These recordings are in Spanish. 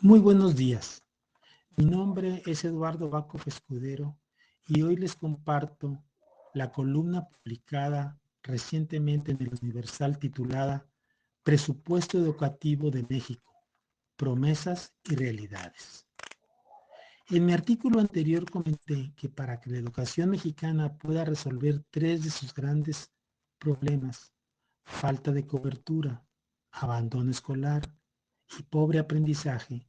Muy buenos días. Mi nombre es Eduardo Bacov Escudero y hoy les comparto la columna publicada recientemente en el Universal titulada Presupuesto Educativo de México, Promesas y Realidades. En mi artículo anterior comenté que para que la educación mexicana pueda resolver tres de sus grandes problemas, falta de cobertura, abandono escolar y pobre aprendizaje,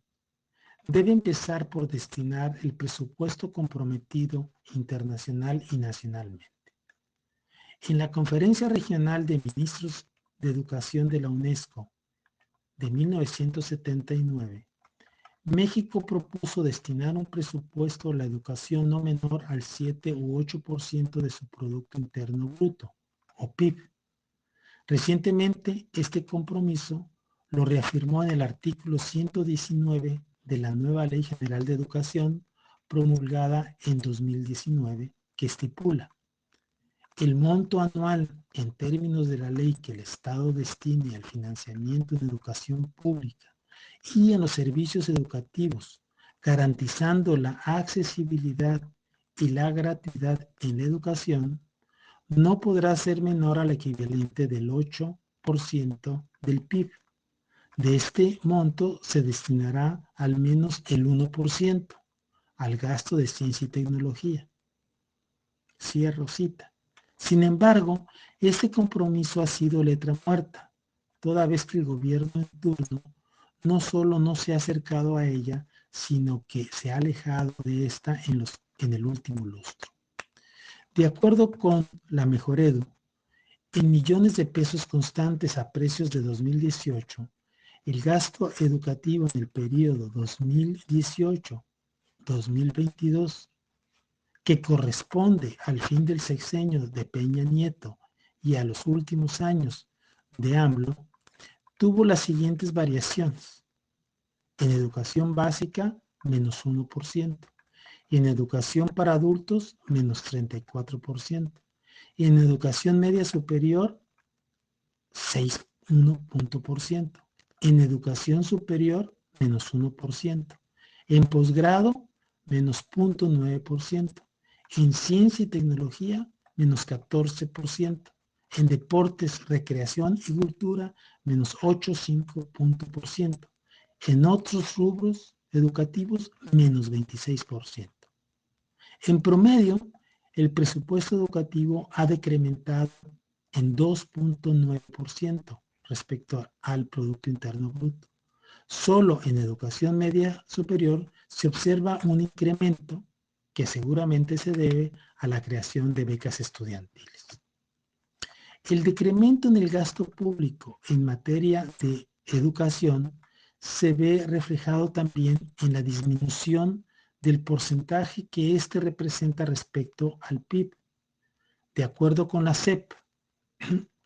debe empezar por destinar el presupuesto comprometido internacional y nacionalmente. En la Conferencia Regional de Ministros de Educación de la UNESCO de 1979, México propuso destinar un presupuesto a la educación no menor al 7 u 8% de su Producto Interno Bruto, o PIB. Recientemente, este compromiso lo reafirmó en el artículo 119 de la nueva Ley General de Educación promulgada en 2019, que estipula: el monto anual en términos de la ley que el Estado destine al financiamiento en educación pública y en los servicios educativos, garantizando la accesibilidad y la gratuidad en la educación, no podrá ser menor al equivalente del 8% del PIB. De este monto se destinará al menos el 1% al gasto de ciencia y tecnología. Cierro cita. Sin embargo, este compromiso ha sido letra muerta, toda vez que el gobierno en turno no solo no se ha acercado a ella, sino que se ha alejado de esta en el último lustro. De acuerdo con la Mejoredu, en millones de pesos constantes a precios de 2018, el gasto educativo en el periodo 2018-2022, que corresponde al fin del sexenio de Peña Nieto y a los últimos años de AMLO, tuvo las siguientes variaciones. En educación básica, menos 1%. En educación para adultos, menos 34%. En educación media superior, 6,1%. En educación superior, menos 1%. En posgrado, menos 0,9%. En ciencia y tecnología, menos 14%. En deportes, recreación y cultura, menos 8,5%. En otros rubros educativos, menos 26%. En promedio, el presupuesto educativo ha decrementado en 2,9% respecto al Producto Interno Bruto. Solo en educación media superior se observa un incremento que seguramente se debe a la creación de becas estudiantiles. El decremento en el gasto público en materia de educación se ve reflejado también en la disminución del porcentaje que éste representa respecto al PIB. De acuerdo con la SEP,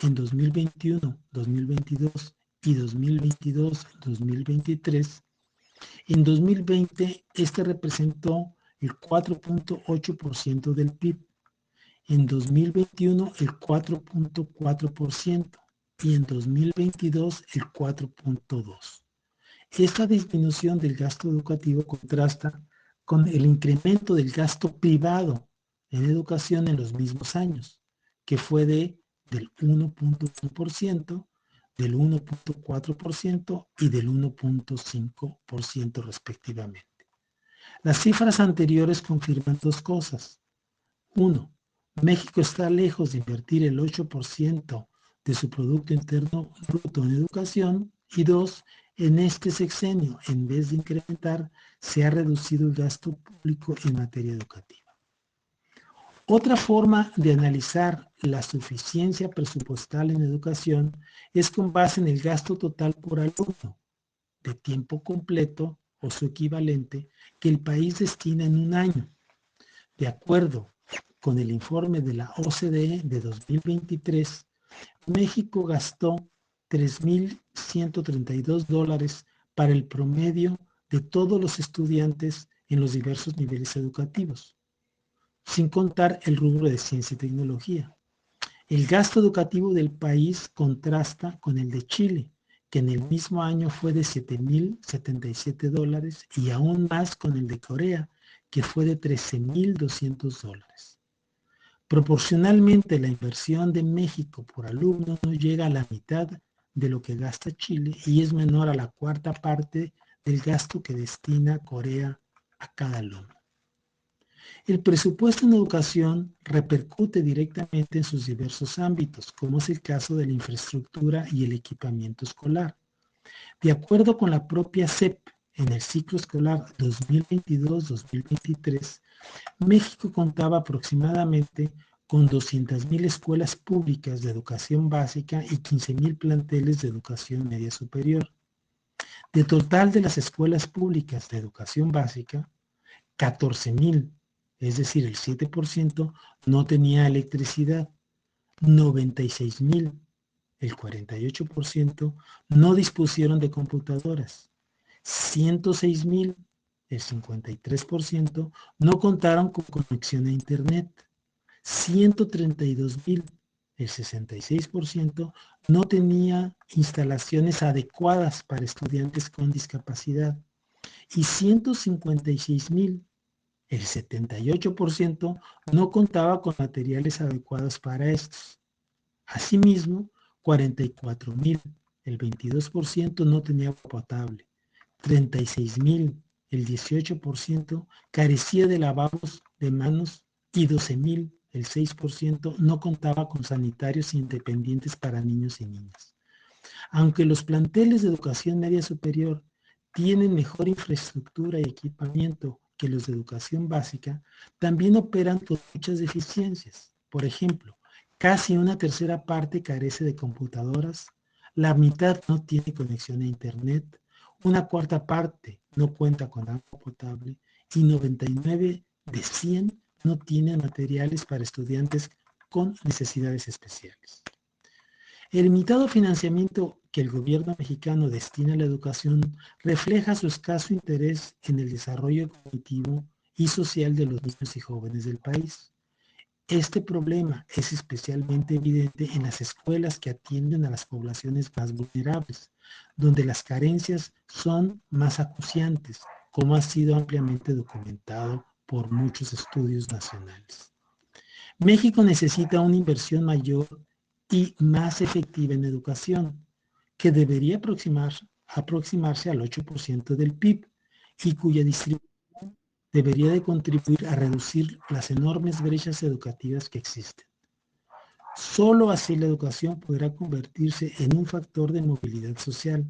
en 2021, 2022 y 2022-2023, en 2020 este representó el 4,8% del PIB, en 2021 el 4,4% y en 2022 el 4,2%. Esta disminución del gasto educativo contrasta con el incremento del gasto privado en educación en los mismos años, que fue del 1,1%, del 1,4% y del 1,5% respectivamente. Las cifras anteriores confirman dos cosas. Uno, México está lejos de invertir el 8% de su Producto Interno Bruto en educación. Y dos, en este sexenio, en vez de incrementar, se ha reducido el gasto público en materia educativa. Otra forma de analizar la suficiencia presupuestal en educación es con base en el gasto total por alumno de tiempo completo o su equivalente que el país destina en un año. De acuerdo con el informe de la OCDE de 2023, México gastó $3,132 para el promedio de todos los estudiantes en los diversos niveles educativos, sin contar el rubro de ciencia y tecnología. El gasto educativo del país contrasta con el de Chile, que en el mismo año fue de $7,077 y aún más con el de Corea, que fue de $13,200. Proporcionalmente, la inversión de México por alumno no llega a la mitad de lo que gasta Chile y es menor a la cuarta parte del gasto que destina Corea a cada alumno. El presupuesto en educación repercute directamente en sus diversos ámbitos, como es el caso de la infraestructura y el equipamiento escolar. De acuerdo con la propia SEP, en el ciclo escolar 2022-2023, México contaba aproximadamente con 200,000 escuelas públicas de educación básica y 15,000 planteles de educación media superior. De total de las escuelas públicas de educación básica, 14,000, es decir, el 7%, no tenía electricidad, 96,000, el 48%, no dispusieron de computadoras, 106,000, el 53%, no contaron con conexión a Internet, 132,000, el 66%, no tenía instalaciones adecuadas para estudiantes con discapacidad y 156,000, el 78%, no contaba con materiales adecuados para estos. Asimismo, 44,000, el 22%, no tenía agua potable. 36,000, el 18%, carecía de lavabos de manos y 12,000, el 6%, no contaba con sanitarios independientes para niños y niñas. Aunque los planteles de educación media superior tienen mejor infraestructura y equipamiento que los de educación básica, también operan con muchas deficiencias. Por ejemplo, casi una tercera parte carece de computadoras, la mitad no tiene conexión a Internet, una cuarta parte no cuenta con agua potable y 99 de 100 no tienen materiales para estudiantes con necesidades especiales. El limitado financiamiento que el gobierno mexicano destina a la educación refleja su escaso interés en el desarrollo cognitivo y social de los niños y jóvenes del país. Este problema es especialmente evidente en las escuelas que atienden a las poblaciones más vulnerables, donde las carencias son más acuciantes, como ha sido ampliamente documentado por muchos estudios nacionales. México necesita una inversión mayor y más efectiva en educación, que debería aproximarse al 8% del PIB y cuya distribución debería de contribuir a reducir las enormes brechas educativas que existen. Solo así la educación podrá convertirse en un factor de movilidad social.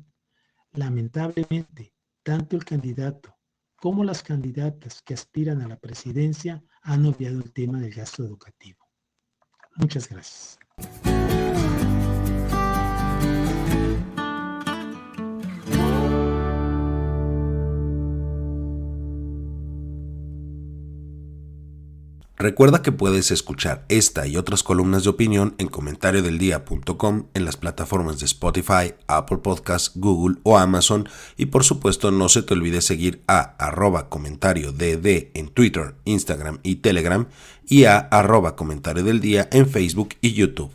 Lamentablemente, tanto el candidato como las candidatas que aspiran a la presidencia han obviado el tema del gasto educativo. Muchas gracias. Recuerda que puedes escuchar esta y otras columnas de opinión en comentariodeldia.com, en las plataformas de Spotify, Apple Podcasts, Google o Amazon, y por supuesto no se te olvide seguir a @comentariodd en Twitter, Instagram y Telegram y a @comentariodeldia en Facebook y YouTube.